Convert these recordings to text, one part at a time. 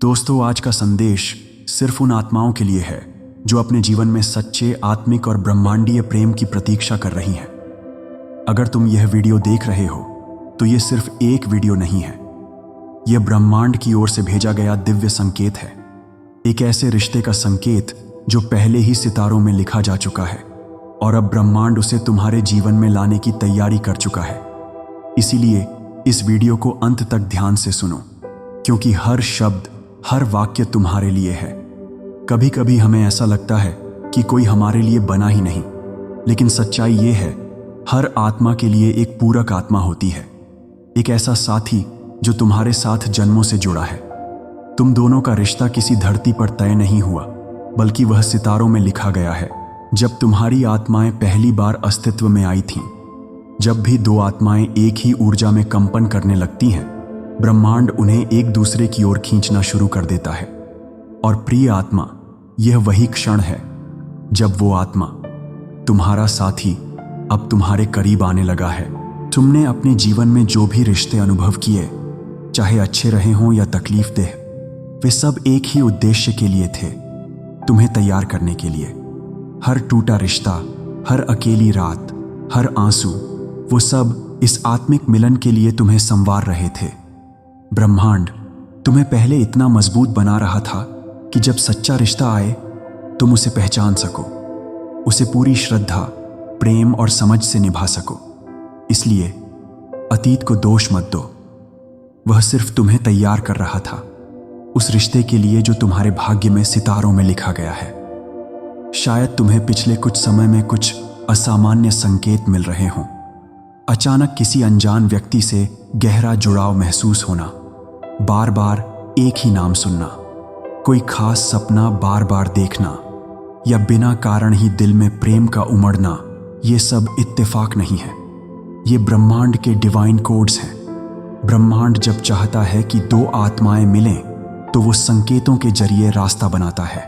दोस्तों, आज का संदेश सिर्फ उन आत्माओं के लिए है जो अपने जीवन में सच्चे आत्मिक और ब्रह्मांडीय प्रेम की प्रतीक्षा कर रही हैं। अगर तुम यह वीडियो देख रहे हो तो यह सिर्फ एक वीडियो नहीं है। यह ब्रह्मांड की ओर से भेजा गया दिव्य संकेत है, एक ऐसे रिश्ते का संकेत जो पहले ही सितारों में लिखा जा चुका है और अब ब्रह्मांड उसे तुम्हारे जीवन में लाने की तैयारी कर चुका है। इसीलिए इस वीडियो को अंत तक ध्यान से सुनो, क्योंकि हर शब्द, हर वाक्य तुम्हारे लिए है। कभी कभी हमें ऐसा लगता है कि कोई हमारे लिए बना ही नहीं, लेकिन सच्चाई ये है, हर आत्मा के लिए एक पूरक आत्मा होती है, एक ऐसा साथी जो तुम्हारे साथ जन्मों से जुड़ा है। तुम दोनों का रिश्ता किसी धरती पर तय नहीं हुआ, बल्कि वह सितारों में लिखा गया है। जब तुम्हारी आत्माएं पहली बार अस्तित्व में आई थीं, जब भी दो आत्माएं एक ही ऊर्जा में कंपन करने लगती हैं, ब्रह्मांड उन्हें एक दूसरे की ओर खींचना शुरू कर देता है। और प्रिय आत्मा, यह वही क्षण है जब वो आत्मा, तुम्हारा साथी, अब तुम्हारे करीब आने लगा है। तुमने अपने जीवन में जो भी रिश्ते अनुभव किए, चाहे अच्छे रहे हों या तकलीफदेह, वे सब एक ही उद्देश्य के लिए थे, तुम्हें तैयार करने के लिए। हर टूटा रिश्ता, हर अकेली रात, हर आंसू, वो सब इस आत्मिक मिलन के लिए तुम्हें संवार रहे थे। ब्रह्मांड तुम्हें पहले इतना मजबूत बना रहा था कि जब सच्चा रिश्ता आए तुम उसे पहचान सको, उसे पूरी श्रद्धा, प्रेम और समझ से निभा सको। इसलिए अतीत को दोष मत दो, वह सिर्फ तुम्हें तैयार कर रहा था उस रिश्ते के लिए जो तुम्हारे भाग्य में सितारों में लिखा गया है। शायद तुम्हें पिछले कुछ समय में कुछ असामान्य संकेत मिल रहे हों। अचानक किसी अनजान व्यक्ति से गहरा जुड़ाव महसूस होना, बार बार एक ही नाम सुनना, कोई खास सपना बार बार देखना, या बिना कारण ही दिल में प्रेम का उमड़ना, ये सब इत्तेफाक नहीं है। ये ब्रह्मांड के डिवाइन कोड्स हैं। ब्रह्मांड जब चाहता है कि दो आत्माएं मिलें तो वो संकेतों के जरिए रास्ता बनाता है।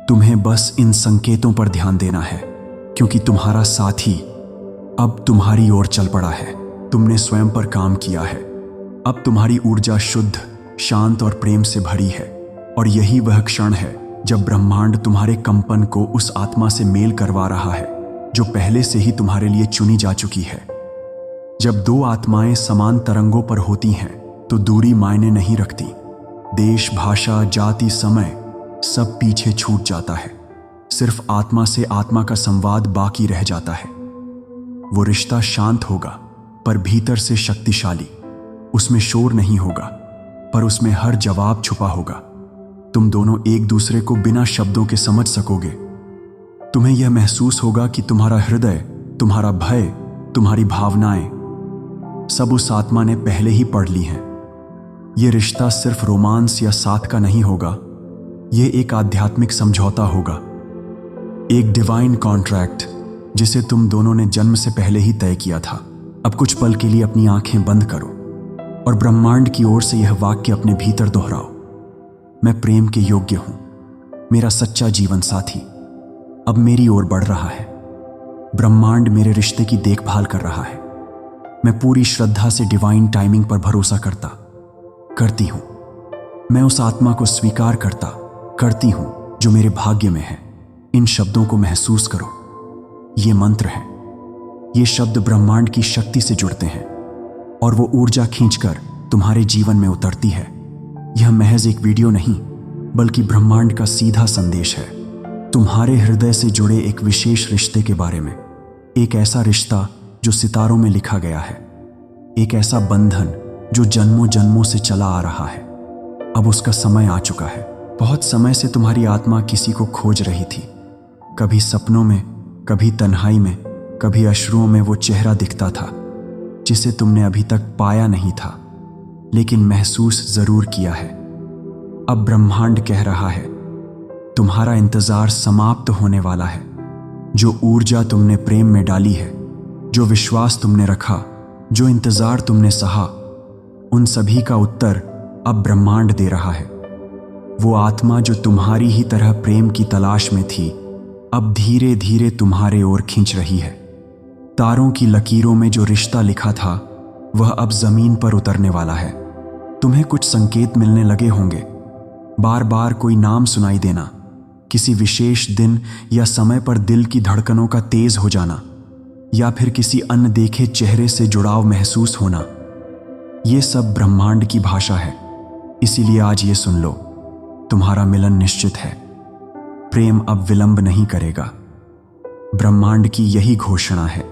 तुम्हें बस इन संकेतों पर ध्यान देना है, क्योंकि तुम्हारा साथी अब तुम्हारी ओर चल पड़ा है। तुमने स्वयं पर काम किया है, अब तुम्हारी ऊर्जा शुद्ध, शांत और प्रेम से भरी है। और यही वह क्षण है जब ब्रह्मांड तुम्हारे कंपन को उस आत्मा से मेल करवा रहा है जो पहले से ही तुम्हारे लिए चुनी जा चुकी है। जब दो आत्माएं समान तरंगों पर होती हैं तो दूरी मायने नहीं रखती। देश, भाषा, जाति, समय सब पीछे छूट जाता है। सिर्फ आत्मा से आत्मा का संवाद बाकी रह जाता है। वो रिश्ता शांत होगा पर भीतर से शक्तिशाली। उसमें शोर नहीं होगा पर उसमें हर जवाब छुपा होगा। तुम दोनों एक दूसरे को बिना शब्दों के समझ सकोगे। तुम्हें यह महसूस होगा कि तुम्हारा हृदय, तुम्हारा भय, तुम्हारी भावनाएं सब उस आत्मा ने पहले ही पढ़ ली हैं। यह रिश्ता सिर्फ रोमांस या साथ का नहीं होगा, यह एक आध्यात्मिक समझौता होगा, एक डिवाइन कॉन्ट्रैक्ट जिसे तुम दोनों ने जन्म से पहले ही तय किया था। अब कुछ पल के लिए अपनी आंखें बंद करो और ब्रह्मांड की ओर से यह वाक्य अपने भीतर दोहराओ। मैं प्रेम के योग्य हूं, मेरा सच्चा जीवन साथी अब मेरी ओर बढ़ रहा है। ब्रह्मांड मेरे रिश्ते की देखभाल कर रहा है। मैं पूरी श्रद्धा से डिवाइन टाइमिंग पर भरोसा करती हूं। मैं उस आत्मा को स्वीकार करती हूं जो मेरे भाग्य में है। इन शब्दों को महसूस करो, ये मंत्र है। ये शब्द ब्रह्मांड की शक्ति से जुड़ते हैं और वो ऊर्जा खींचकर तुम्हारे जीवन में उतरती है। यह महज एक वीडियो नहीं, बल्कि ब्रह्मांड का सीधा संदेश है, तुम्हारे हृदय से जुड़े एक विशेष रिश्ते के बारे में। एक ऐसा रिश्ता जो सितारों में लिखा गया है, एक ऐसा बंधन जो जन्मों जन्मों से चला आ रहा है। अब उसका समय आ चुका है। बहुत समय से तुम्हारी आत्मा किसी को खोज रही थी। कभी सपनों में, कभी तन्हाई में, कभी अश्रुओं में वो चेहरा दिखता था जिसे तुमने अभी तक पाया नहीं था, लेकिन महसूस जरूर किया है। अब ब्रह्मांड कह रहा है, तुम्हारा इंतजार समाप्त होने वाला है। जो ऊर्जा तुमने प्रेम में डाली है, जो विश्वास तुमने रखा, जो इंतजार तुमने सहा, उन सभी का उत्तर अब ब्रह्मांड दे रहा है। वो आत्मा जो तुम्हारी ही तरह प्रेम की तलाश में थी, अब धीरे धीरे तुम्हारे ओर खींच रही है। तारों की लकीरों में जो रिश्ता लिखा था, वह अब जमीन पर उतरने वाला है। तुम्हें कुछ संकेत मिलने लगे होंगे, बार बार कोई नाम सुनाई देना, किसी विशेष दिन या समय पर दिल की धड़कनों का तेज हो जाना, या फिर किसी अनदेखे चेहरे से जुड़ाव महसूस होना, ये सब ब्रह्मांड की भाषा है। इसीलिए आज ये सुन लो, तुम्हारा मिलन निश्चित है। प्रेम अब विलंब नहीं करेगा। ब्रह्मांड की यही घोषणा है।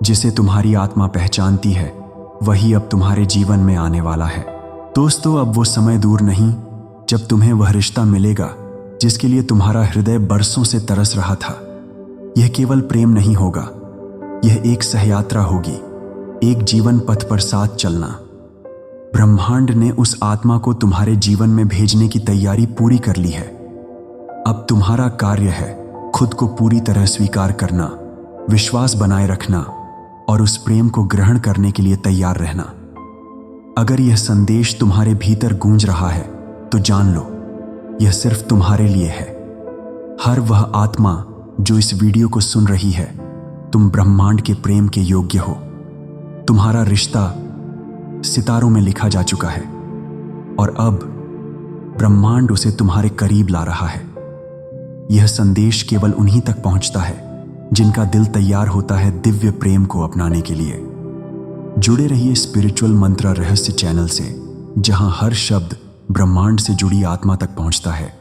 जिसे तुम्हारी आत्मा पहचानती है वही अब तुम्हारे जीवन में आने वाला है। दोस्तों, अब वो समय दूर नहीं जब तुम्हें वह रिश्ता मिलेगा जिसके लिए तुम्हारा हृदय बरसों से तरस रहा था। यह केवल प्रेम नहीं होगा, यह एक सहयात्रा होगी, एक जीवन पथ पर साथ चलना। ब्रह्मांड ने उस आत्मा को तुम्हारे जीवन में भेजने की तैयारी पूरी कर ली है। अब तुम्हारा कार्य है खुद को पूरी तरह स्वीकार करना, विश्वास बनाए रखना और उस प्रेम को ग्रहण करने के लिए तैयार रहना। अगर यह संदेश तुम्हारे भीतर गूंज रहा है तो जान लो, यह सिर्फ तुम्हारे लिए है। हर वह आत्मा जो इस वीडियो को सुन रही है, तुम ब्रह्मांड के प्रेम के योग्य हो। तुम्हारा रिश्ता सितारों में लिखा जा चुका है और अब ब्रह्मांड उसे तुम्हारे करीब ला रहा है। यह संदेश केवल उन्हीं तक पहुंचता है जिनका दिल तैयार होता है दिव्य प्रेम को अपनाने के लिए। जुड़े रहिए स्पिरिचुअल मंत्र रहस्य चैनल से, जहां हर शब्द ब्रह्मांड से जुड़ी आत्मा तक पहुंचता है।